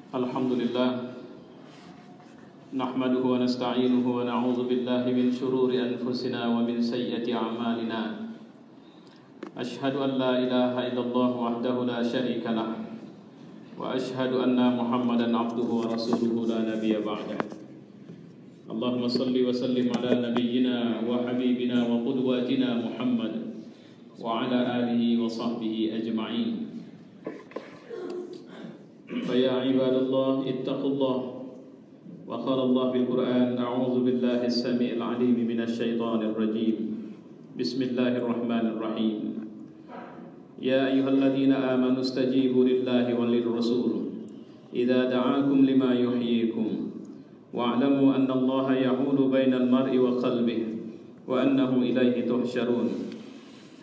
Alhamdulillah nahmaduhu wa nasta'inuhu wa na'udzu billahi min shururi anfusina wa min sayyiati a'malina. Ashhadu an la ilaha illallah wahdahu la syarika lah wa ashhadu anna Muhammadan 'abduhu wa rasuluhu la nabiyya ba'dah. Allahumma salli wa sallim ala nabiyyina wa habibina wa qudwatina Muhammad wa ala alihi wa sahbihi ajma'in. فيا عباد الله اتقوا الله وقال الله في القرآن أعوذ بالله السميع العليم من الشيطان الرجيم بسم الله الرحمن الرحيم يا أيها الذين آمنوا استجيبوا لله وللرسول إذا دعاكم لما يحييكم واعلموا أن الله يحول بين المرء وقلبه وأنه إليه تحشرون.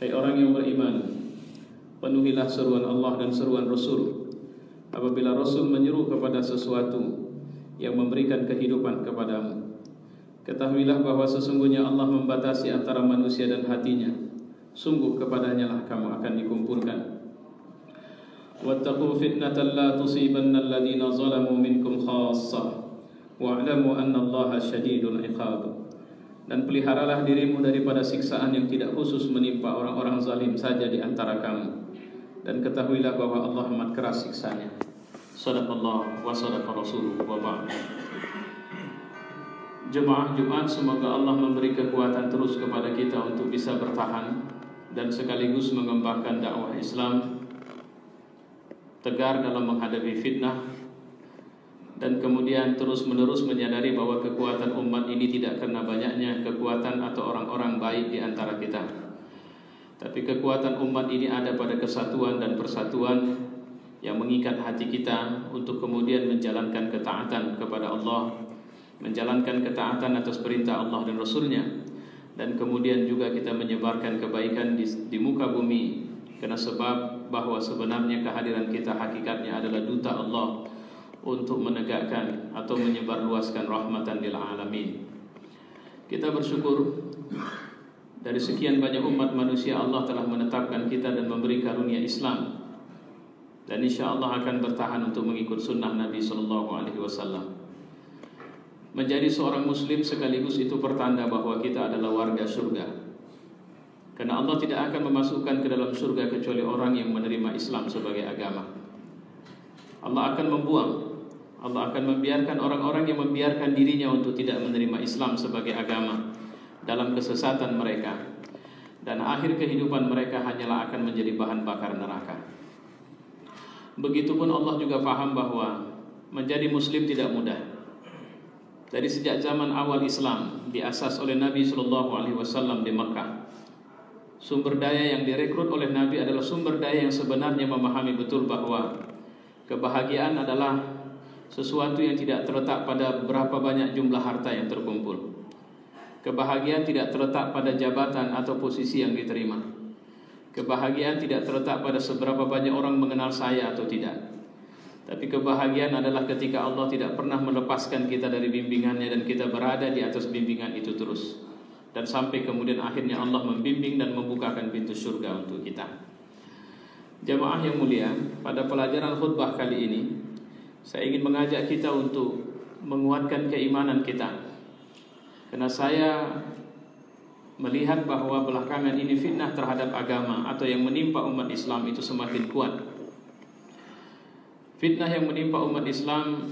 Hai orang yang beriman, penuhilah seruan Allah dan seruan Rasul. Apabila Rasul menyeru kepada sesuatu yang memberikan kehidupan kepadamu, ketahuilah bahwa sesungguhnya Allah membatasi antara manusia dan hatinya. Sungguh kepadanya lah kamu akan dikumpulkan. Wattaqu fitnatan la tusibanna alladhina zalamu minkum khassah wa'lamu anna Allaha syadidul iqab. Dan peliharalah dirimu daripada siksaan yang tidak khusus menimpa orang-orang zalim saja di antara kamu. Dan ketahuilah bahwa Allah amat keras siksanya. Sadaqallah wa sadaqa rasuluh wa ba'd. Jemaah Jumat, semoga Allah memberi kekuatan terus kepada kita untuk bisa bertahan dan sekaligus mengembangkan dakwah Islam, tegar dalam menghadapi fitnah, dan kemudian terus-menerus menyadari bahwa kekuatan umat ini tidak karena banyaknya kekuatan atau orang-orang baik di antara kita, tapi kekuatan umat ini ada pada kesatuan dan persatuan yang mengikat hati kita untuk kemudian menjalankan ketaatan kepada Allah, menjalankan ketaatan atas perintah Allah dan Rasulnya, dan kemudian juga kita menyebarkan kebaikan di muka bumi. Karena sebab bahwa sebenarnya kehadiran kita hakikatnya adalah duta Allah untuk menegakkan atau menyebarluaskan rahmatan lil alamin. Kita bersyukur dari sekian banyak umat manusia Allah telah menetapkan kita dan memberi karunia Islam, dan insya Allah akan bertahan untuk mengikut sunnah Nabi SAW. Menjadi seorang muslim sekaligus itu pertanda bahwa kita adalah warga surga, karena Allah tidak akan memasukkan ke dalam surga kecuali orang yang menerima Islam sebagai agama. Allah akan membuang, Allah akan membiarkan orang-orang yang membiarkan dirinya untuk tidak menerima Islam sebagai agama dalam kesesatan mereka, dan akhir kehidupan mereka hanyalah akan menjadi bahan bakar neraka. Begitupun Allah juga paham bahwa menjadi muslim tidak mudah. Dari sejak zaman awal Islam diasas oleh Nabi SAW di Mekah, sumber daya yang direkrut oleh Nabi adalah sumber daya yang sebenarnya memahami betul bahwa kebahagiaan adalah sesuatu yang tidak terletak pada berapa banyak jumlah harta yang terkumpul. Kebahagiaan tidak terletak pada jabatan atau posisi yang diterima. Kebahagiaan tidak terletak pada seberapa banyak orang mengenal saya atau tidak. Tapi kebahagiaan adalah ketika Allah tidak pernah melepaskan kita dari bimbingannya dan kita berada di atas bimbingan itu terus. Dan sampai kemudian akhirnya Allah membimbing dan membukakan pintu surga untuk kita. Jamaah yang mulia, pada pelajaran khutbah kali ini saya ingin mengajak kita untuk menguatkan keimanan kita. Karena saya melihat bahwa belakangan ini fitnah terhadap agama atau yang menimpa umat Islam itu semakin kuat. Fitnah yang menimpa umat Islam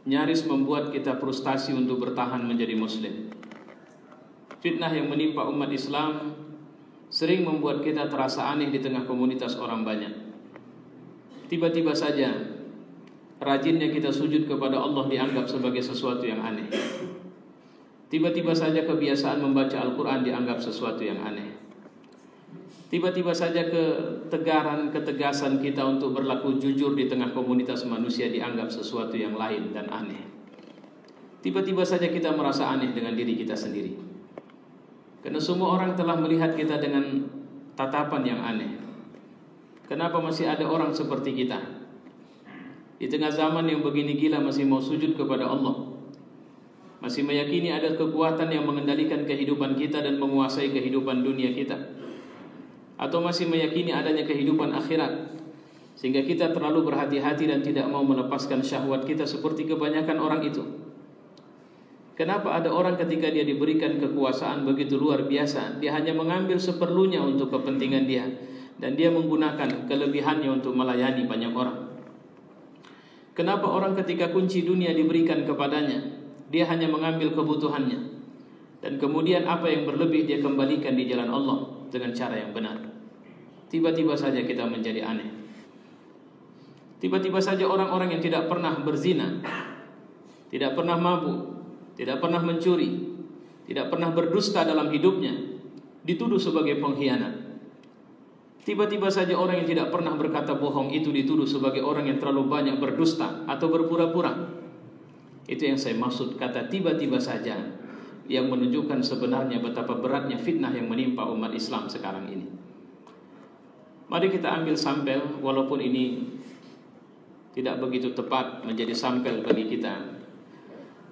nyaris membuat kita frustasi untuk bertahan menjadi muslim. Fitnah yang menimpa umat Islam sering membuat kita terasa aneh di tengah komunitas orang banyak. Tiba-tiba saja rajinnya kita sujud kepada Allah dianggap sebagai sesuatu yang aneh. Tiba-tiba saja kebiasaan membaca Al-Quran dianggap sesuatu yang aneh. Tiba-tiba saja ketegasan kita untuk berlaku jujur di tengah komunitas manusia dianggap sesuatu yang lain dan aneh. Tiba-tiba saja kita merasa aneh dengan diri kita sendiri, karena semua orang telah melihat kita dengan tatapan yang aneh. Kenapa masih ada orang seperti kita di tengah zaman yang begini gila masih mau sujud kepada Allah, masih meyakini ada kekuatan yang mengendalikan kehidupan kita dan menguasai kehidupan dunia kita, atau masih meyakini adanya kehidupan akhirat sehingga kita terlalu berhati-hati dan tidak mau melepaskan syahwat kita seperti kebanyakan orang itu. Kenapa ada orang ketika dia diberikan kekuasaan begitu luar biasa, dia hanya mengambil seperlunya untuk kepentingan dia, dan dia menggunakan kelebihannya untuk melayani banyak orang. Kenapa orang ketika kunci dunia diberikan kepadanya, dia hanya mengambil kebutuhannya, dan kemudian apa yang berlebih dia kembalikan di jalan Allah dengan cara yang benar. Tiba-tiba saja kita menjadi aneh. Tiba-tiba saja orang-orang yang tidak pernah berzina, tidak pernah mabuk, tidak pernah mencuri, tidak pernah berdusta dalam hidupnya, dituduh sebagai pengkhianat. Tiba-tiba saja orang yang tidak pernah berkata bohong itu dituduh sebagai orang yang terlalu banyak berdusta atau berpura-pura. Itu yang saya maksud kata tiba-tiba saja, yang menunjukkan sebenarnya betapa beratnya fitnah yang menimpa umat Islam sekarang ini. Mari kita ambil sampel, walaupun ini tidak begitu tepat menjadi sampel bagi kita.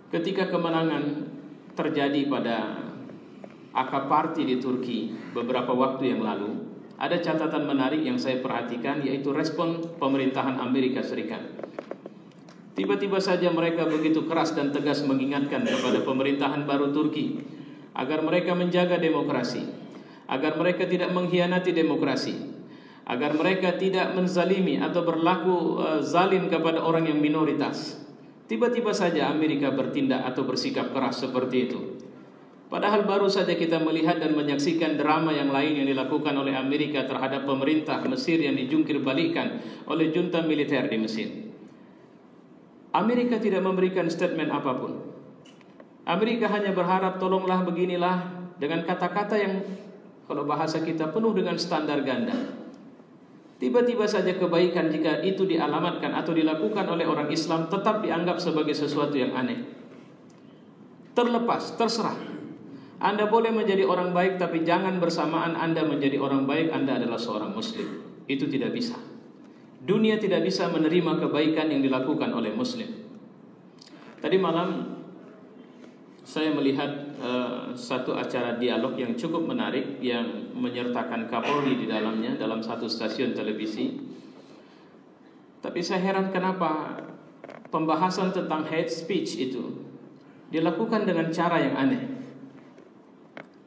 Ketika kemenangan terjadi pada AK Party di Turki beberapa waktu yang lalu, ada catatan menarik yang saya perhatikan, yaitu respon pemerintahan Amerika Serikat. Tiba-tiba saja mereka begitu keras dan tegas mengingatkan kepada pemerintahan baru Turki agar mereka menjaga demokrasi, agar mereka tidak mengkhianati demokrasi, agar mereka tidak menzalimi atau berlaku zalim kepada orang yang minoritas. Tiba-tiba saja Amerika bertindak atau bersikap keras seperti itu. Padahal baru saja kita melihat dan menyaksikan drama yang lain yang dilakukan oleh Amerika terhadap pemerintah Mesir yang dijungkir balikkan oleh junta militer di Mesir. Amerika tidak memberikan statement apapun. Amerika hanya berharap tolonglah beginilah, dengan kata-kata yang kalau bahasa kita penuh dengan standar ganda. Tiba-tiba saja kebaikan jika itu dialamatkan atau dilakukan oleh orang Islam tetap dianggap sebagai sesuatu yang aneh. Terlepas, terserah. Anda boleh menjadi orang baik, tapi jangan bersamaan Anda menjadi orang baik Anda adalah seorang Muslim. Itu tidak bisa. Dunia tidak bisa menerima kebaikan yang dilakukan oleh Muslim. Tadi malam saya melihat satu acara dialog yang cukup menarik yang menyertakan Kapolri di dalamnya dalam satu stasiun televisi. Tapi saya heran kenapa pembahasan tentang hate speech itu dilakukan dengan cara yang aneh.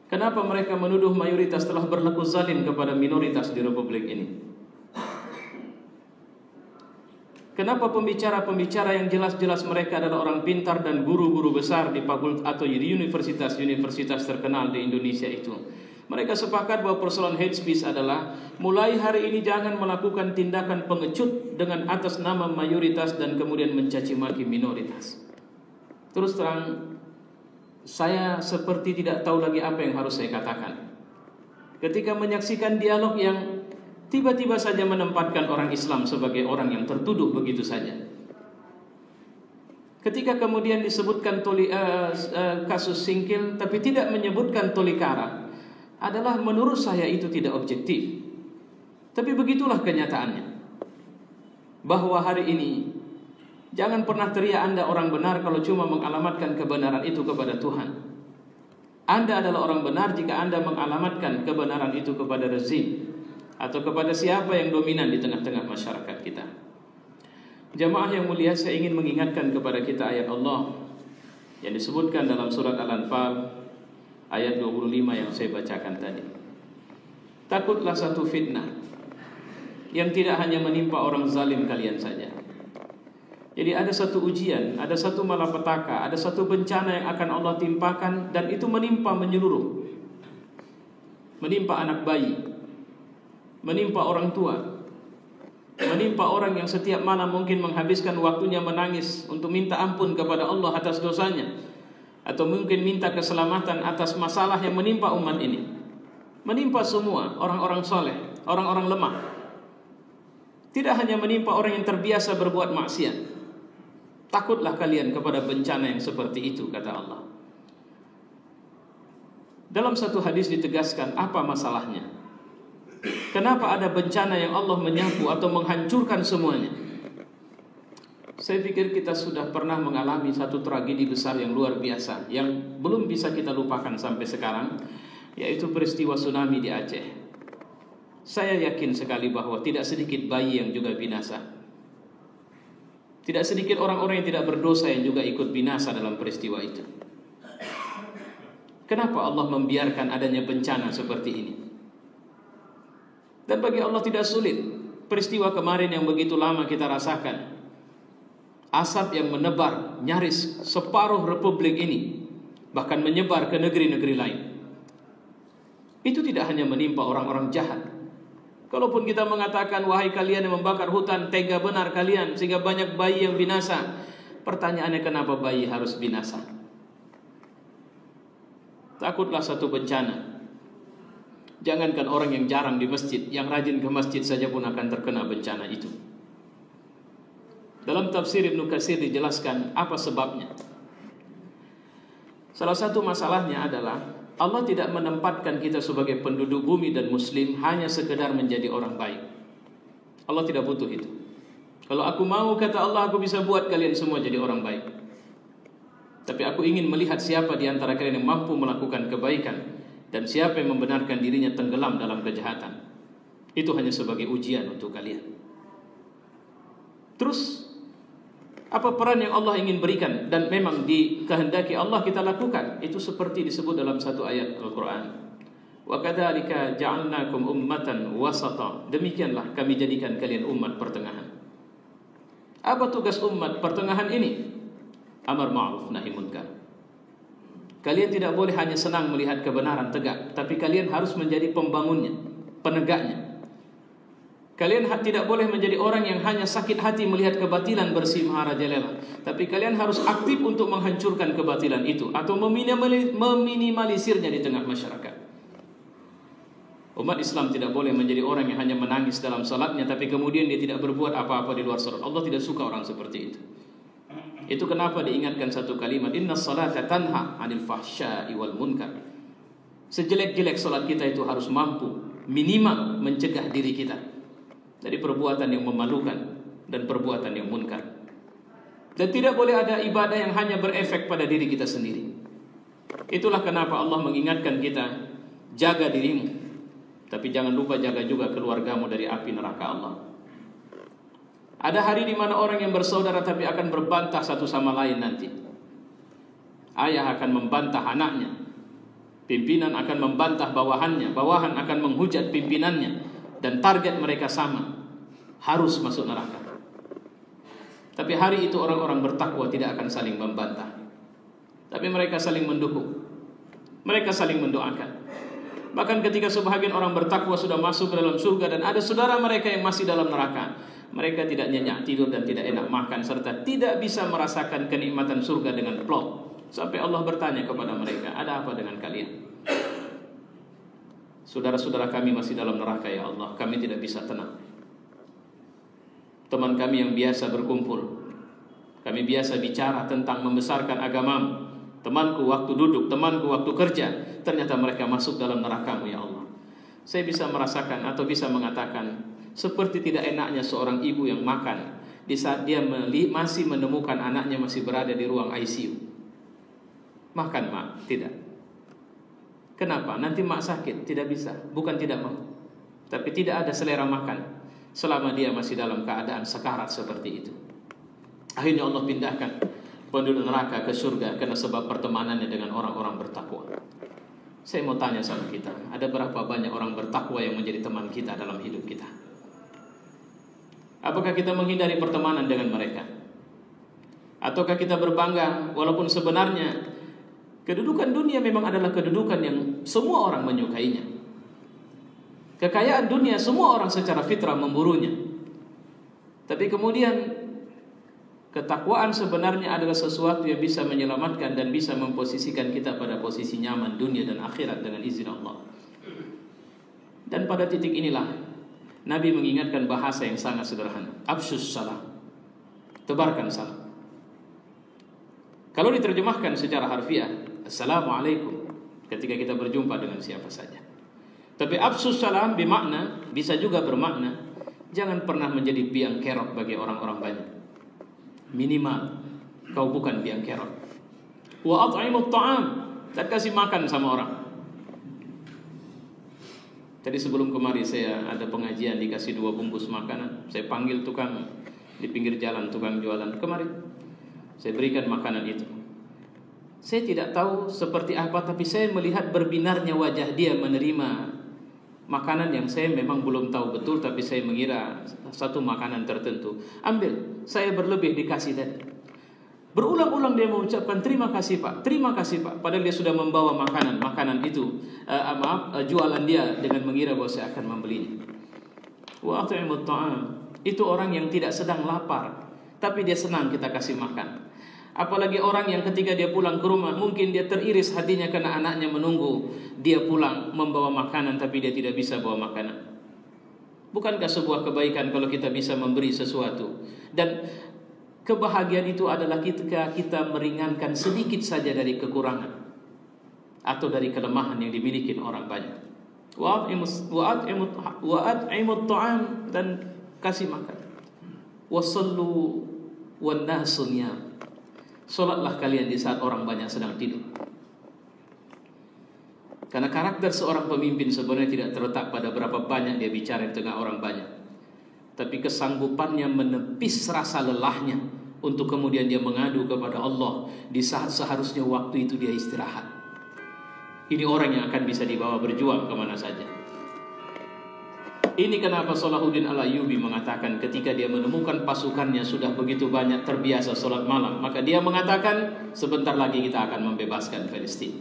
Kenapa mereka menuduh mayoritas telah berlaku zalim kepada minoritas di Republik ini? Kenapa pembicara-pembicara yang jelas-jelas mereka adalah orang pintar dan guru-guru besar di fakultas atau di universitas-universitas terkenal di Indonesia itu, mereka sepakat bahwa persoalan hate speech adalah mulai hari ini jangan melakukan tindakan pengecut dengan atas nama mayoritas dan kemudian mencaci maki minoritas. Terus terang, saya seperti tidak tahu lagi apa yang harus saya katakan ketika menyaksikan dialog yang tiba-tiba saja menempatkan orang Islam sebagai orang yang tertuduh begitu saja. Ketika kemudian disebutkan kasus Singkil tapi tidak menyebutkan Tolikara, adalah menurut saya itu tidak objektif. Tapi begitulah kenyataannya, bahwa hari ini jangan pernah teriak Anda orang benar kalau cuma mengalamatkan kebenaran itu kepada Tuhan. Anda adalah orang benar jika Anda mengalamatkan kebenaran itu kepada rezim atau kepada siapa yang dominan di tengah-tengah masyarakat kita. Jamaah yang mulia, saya ingin mengingatkan kepada kita ayat Allah yang disebutkan dalam surat Al-Anfal ayat 25 yang saya bacakan tadi. Takutlah satu fitnah yang tidak hanya menimpa orang zalim kalian saja. Jadi ada satu ujian, ada satu malapetaka, ada satu bencana yang akan Allah timpakan, dan itu menimpa menyeluruh. Menimpa anak bayi, menimpa orang tua, menimpa orang yang setiap malam mungkin menghabiskan waktunya menangis untuk minta ampun kepada Allah atas dosanya, atau mungkin minta keselamatan atas masalah yang menimpa umat ini. Menimpa semua orang-orang soleh, orang-orang lemah. Tidak hanya menimpa orang yang terbiasa berbuat maksiat. Takutlah kalian kepada bencana yang seperti itu, kata Allah. Dalam satu hadis ditegaskan apa masalahnya. Kenapa ada bencana yang Allah menyapu atau menghancurkan semuanya? Saya pikir kita sudah pernah mengalami satu tragedi besar yang luar biasa, yang belum bisa kita lupakan sampai sekarang, yaitu peristiwa tsunami di Aceh. Saya yakin sekali bahwa tidak sedikit bayi yang juga binasa. Tidak sedikit orang-orang yang tidak berdosa yang juga ikut binasa dalam peristiwa itu. Kenapa Allah membiarkan adanya bencana seperti ini? Dan bagi Allah tidak sulit. Peristiwa kemarin yang begitu lama kita rasakan, asap yang menebar nyaris separuh republik ini, bahkan menyebar ke negeri-negeri lain. Itu tidak hanya menimpa orang-orang jahat. Kalaupun kita mengatakan, wahai kalian yang membakar hutan, tega benar kalian sehingga banyak bayi yang binasa. Pertanyaannya, kenapa bayi harus binasa? Takutlah satu bencana. Jangankan orang yang jarang di masjid, yang rajin ke masjid saja pun akan terkena bencana itu. Dalam tafsir Ibnu Katsir dijelaskan apa sebabnya. Salah satu masalahnya adalah Allah tidak menempatkan kita sebagai penduduk bumi dan muslim hanya sekedar menjadi orang baik. Allah tidak butuh itu. Kalau aku mau, kata Allah, aku bisa buat kalian semua jadi orang baik. Tapi aku ingin melihat siapa di antara kalian yang mampu melakukan kebaikan dan siapa yang membenarkan dirinya tenggelam dalam kejahatan. Itu hanya sebagai ujian untuk kalian. Terus, apa peran yang Allah ingin berikan dan memang dikehendaki Allah kita lakukan? Itu seperti disebut dalam satu ayat Al-Quran. Wa kadzalika ja'alnakum ummatan wasata. Demikianlah kami jadikan kalian umat pertengahan. Apa tugas umat pertengahan ini? Amar ma'ruf nahi munkar. Kalian tidak boleh hanya senang melihat kebenaran tegak, tapi kalian harus menjadi pembangunnya, penegaknya. Kalian tidak boleh menjadi orang yang hanya sakit hati melihat kebatilan bersih maharajalela, tapi kalian harus aktif untuk menghancurkan kebatilan itu atau meminimalisirnya di tengah masyarakat. Umat Islam tidak boleh menjadi orang yang hanya menangis dalam salatnya, tapi kemudian dia tidak berbuat apa-apa di luar salat. Allah tidak suka orang seperti itu. Itu kenapa diingatkan satu kalimat, inna salata tanha 'anil fahsya'i wal munkar. Sejelek-jelek salat kita itu harus mampu minimal mencegah diri kita dari perbuatan yang memalukan dan perbuatan yang munkar. Dan tidak boleh ada ibadah yang hanya berefek pada diri kita sendiri. Itulah kenapa Allah mengingatkan kita, jaga dirimu, tapi jangan lupa jaga juga keluargamu dari api neraka Allah. Ada hari di mana orang yang bersaudara tapi akan berbantah satu sama lain nanti. Ayah akan membantah anaknya, pimpinan akan membantah bawahannya, bawahan akan menghujat pimpinannya, dan target mereka sama, harus masuk neraka. Tapi hari itu orang-orang bertakwa tidak akan saling membantah, tapi mereka saling mendukung, mereka saling mendoakan. Bahkan ketika sebahagian orang bertakwa sudah masuk ke dalam surga dan ada saudara mereka yang masih dalam neraka, mereka tidak nyenyak tidur dan tidak enak makan serta tidak bisa merasakan kenikmatan surga dengan plong. Sampai Allah bertanya kepada mereka, ada apa dengan kalian? Saudara-saudara kami masih dalam neraka ya Allah, kami tidak bisa tenang. Teman kami yang biasa berkumpul, kami biasa bicara tentang membesarkan agamamu, temanku waktu duduk, temanku waktu kerja, ternyata mereka masuk dalam neraka-Mu ya Allah. Saya bisa merasakan atau bisa mengatakan, seperti tidak enaknya seorang ibu yang makan di saat dia masih menemukan anaknya masih berada di ruang ICU. Makan mak, tidak. Kenapa? Nanti mak sakit, tidak bisa. Bukan tidak mau, tapi tidak ada selera makan selama dia masih dalam keadaan sekarat seperti itu. Akhirnya Allah pindahkan penduduk neraka ke surga karena sebab pertemanannya dengan orang-orang bertakwa. Saya mau tanya sama kita, ada berapa banyak orang bertakwa yang menjadi teman kita dalam hidup kita? Apakah kita menghindari pertemanan dengan mereka? Ataukah kita berbangga walaupun sebenarnya kedudukan dunia memang adalah kedudukan yang semua orang menyukainya. Kekayaan dunia semua orang secara fitrah memburunya. Tapi kemudian ketakwaan sebenarnya adalah sesuatu yang bisa menyelamatkan dan bisa memposisikan kita pada posisi nyaman dunia dan akhirat dengan izin Allah. Dan pada titik inilah Nabi mengingatkan bahasa yang sangat sederhana. Absyus salam. Tebarkan salam. Kalau diterjemahkan secara harfiah, Assalamualaikum, ketika kita berjumpa dengan siapa saja. Tapi absyus salam bermakna, bisa juga bermakna, jangan pernah menjadi biang kerok bagi orang-orang banyak. Minimal kau bukan biang kerok. Wa at'imut ta'am, dan kasih makan sama orang. Tadi sebelum kemari saya ada pengajian, dikasih 2 bungkus makanan. Saya panggil tukang di pinggir jalan, tukang jualan, kemari. Saya berikan makanan itu. Saya tidak tahu seperti apa, tapi saya melihat berbinarnya wajah dia menerima makanan yang saya memang belum tahu betul, tapi saya mengira satu makanan tertentu. Ambil, saya berlebih dikasih tadi. Berulang-ulang dia mengucapkan terima kasih Pak, terima kasih Pak. Padahal dia sudah membawa makanan itu, jualan dia dengan mengira bahwa saya akan membelinya. Wa at'imut ta'am. Itu orang yang tidak sedang lapar, tapi dia senang kita kasih makan. Apalagi orang yang ketika dia pulang ke rumah, mungkin dia teriris hatinya karena anaknya menunggu dia pulang membawa makanan, tapi dia tidak bisa bawa makanan. Bukankah sebuah kebaikan kalau kita bisa memberi sesuatu? Dan kebahagiaan itu adalah ketika kita meringankan sedikit saja dari kekurangan atau dari kelemahan yang dimiliki orang banyak. Wa'at'imut ta'am, dan kasih makan. Wasallu wan nasu niyam. Salatlah kalian di saat orang banyak sedang tidur. Karena karakter seorang pemimpin sebenarnya tidak terletak pada berapa banyak dia bicara di tengah orang banyak, tapi kesanggupannya menepis rasa lelahnya untuk kemudian dia mengadu kepada Allah di saat seharusnya waktu itu dia istirahat. Ini orang yang akan bisa dibawa berjuang kemana saja. Ini kenapa Salahuddin Al-Ayyubi mengatakan ketika dia menemukan pasukannya sudah begitu banyak terbiasa sholat malam, maka dia mengatakan sebentar lagi kita akan membebaskan Palestina.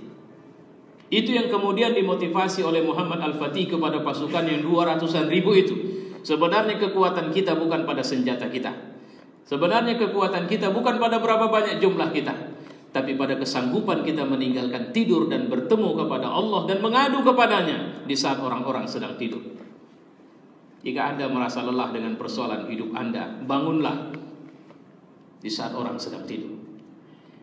Itu yang kemudian dimotivasi oleh Muhammad Al-Fatih kepada pasukan yang 200-an ribu itu. Sebenarnya kekuatan kita bukan pada senjata kita. Sebenarnya kekuatan kita bukan pada berapa banyak jumlah kita, tapi pada kesanggupan kita meninggalkan tidur dan bertemu kepada Allah dan mengadu kepadanya di saat orang-orang sedang tidur. Jika Anda merasa lelah dengan persoalan hidup Anda, bangunlah di saat orang sedang tidur.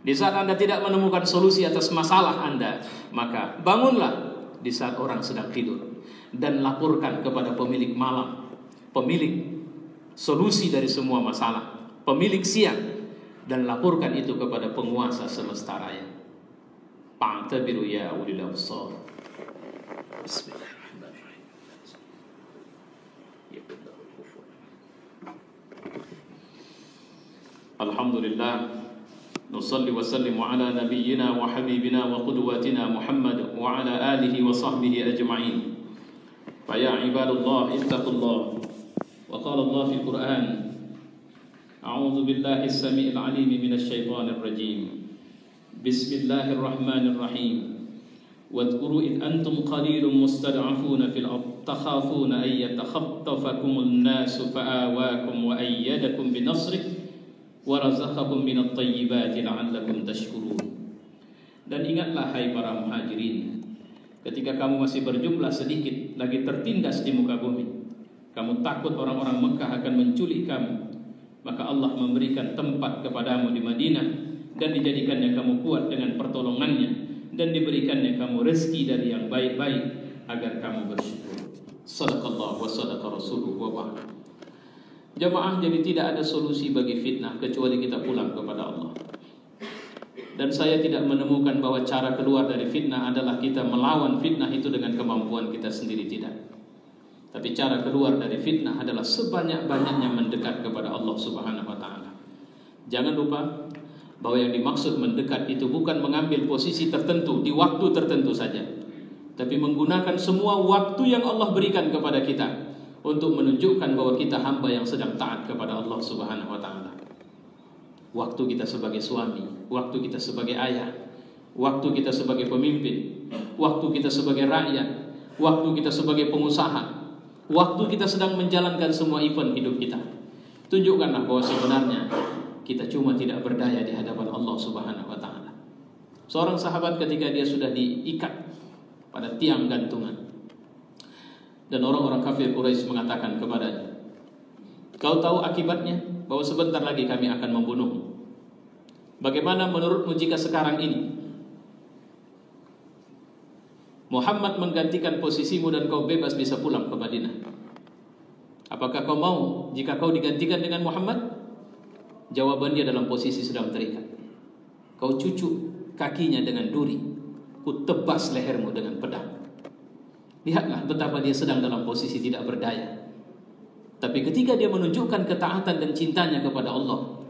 Di saat Anda tidak menemukan solusi atas masalah Anda, maka bangunlah di saat orang sedang tidur dan laporkan kepada pemilik malam, pemilik solusi dari semua masalah, pemilik siang, dan laporkan itu kepada penguasa semesta raya. Fa'tabiru ya ulil absar. Bismillah. Alhamdulillah, nusalli wa sallimu ala nabiyyina wa habibina wa qudwatina Muhammad wa ala alihi wa sahbihi ajma'in. Fa ya ibadallah ittaqullah. Wa qala Allah fil Qur'an, a'udzu billahi as-sami'il 'alim minasy syaithanir rajim. Bismillahirrahmanirrahim. واذكروا إذ أنتم قليل مستضعفون في الأرض تخافون أن يتخطفكم الناس فآواكم وأيدكم بنصره ورزقكم من الطيبات لعلكم تشكرون. Dan ingatlah hai para muhajirin, ketika kamu masih berjumlah sedikit, lagi tertindas di muka bumi, kamu takut orang-orang Mekah akan menculik kamu, maka Allah memberikan tempat kepadamu di Madinah dan dijadikannya kamu kuat dengan pertolongannya, dan diberikannya kamu rezeki dari yang baik-baik agar kamu bersyukur. Sadaqallah wa sadaqa rasuluhu wa ba'd. Jamaah, jadi tidak ada solusi bagi fitnah kecuali kita pulang kepada Allah. Dan saya tidak menemukan bahwa cara keluar dari fitnah adalah kita melawan fitnah itu dengan kemampuan kita sendiri, tidak. Tapi cara keluar dari fitnah adalah sebanyak-banyaknya mendekat kepada Allah Subhanahu wa taala. Jangan lupa bahwa yang dimaksud mendekat itu bukan mengambil posisi tertentu di waktu tertentu saja, tapi menggunakan semua waktu yang Allah berikan kepada kita untuk menunjukkan bahwa kita hamba yang sedang taat kepada Allah Subhanahu wa taala. Waktu kita sebagai suami, waktu kita sebagai ayah, waktu kita sebagai pemimpin, waktu kita sebagai rakyat, waktu kita sebagai pengusaha, waktu kita sedang menjalankan semua event hidup kita. Tunjukkanlah bahwa sebenarnya kita cuma tidak berdaya di hadapan Allah Subhanahu wa taala. Seorang sahabat ketika dia sudah diikat pada tiang gantungan, dan orang-orang kafir Quraisy mengatakan kepadanya, "Kau tahu akibatnya bahwa sebentar lagi kami akan membunuhmu. Bagaimana menurutmu jika sekarang ini Muhammad menggantikan posisimu dan kau bebas bisa pulang ke Madinah? Apakah kau mau jika kau digantikan dengan Muhammad?" Jawaban dia dalam posisi sedang terikat. "Kau cucuk kakinya dengan duri, ku tebas lehermu dengan pedang." Lihatlah betapa dia sedang dalam posisi tidak berdaya. Tapi ketika dia menunjukkan ketaatan dan cintanya kepada Allah,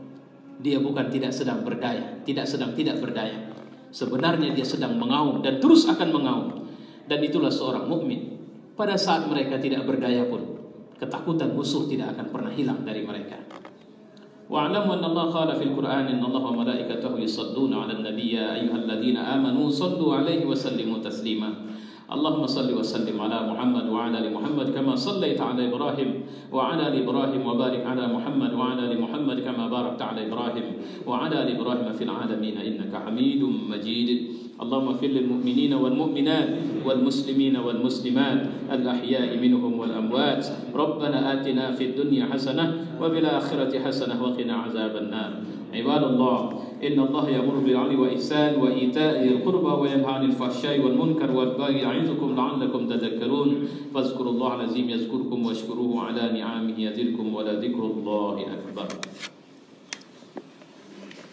dia bukan tidak sedang berdaya, tidak berdaya. Sebenarnya dia sedang mengaum dan terus akan mengaum. Dan itulah seorang mukmin. Pada saat mereka tidak berdaya pun, ketakutan musuh tidak akan pernah hilang dari mereka. Wa'lamu anna Allah qala fil Qur'an inna Allah wa malaikatahu yusalluna 'alan nabiy ya ayyuhalladzina amanu sallu 'alaihi wa sallimu taslima. Allahumma salli wa sallim ala Muhammad wa ala ali Muhammad kama sallaita ala Ibrahim wa ala ali Ibrahim wa barik ala Muhammad wa ala ali Muhammad kama barakta ala Ibrahim wa ala ali Ibrahim fil alamin innaka Hamidum Majid. Allahumma fil lil mu'minina wal mu'minat wal muslimina wal muslimat al ahya'i minhum wal amwat. Rabbana atina fid dunya hasanah wa bil akhirati hasanah wa qina azaban nar. Ibadallah, inna Allah ya'muru bil 'adli wa ihsan wa ita'i al-qurba wa yanha 'anil fahsya'i wal munkar wal baghi ya'idukum la'allakum tadhakkarun. Fadhkurullaha al-'azim yazkurkum washkuruhu 'ala ni'amihi yazidkum wa la dzikrullahi akbar.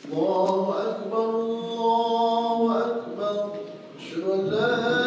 Allahu akbar, Allahu akbar. Asyhadu an la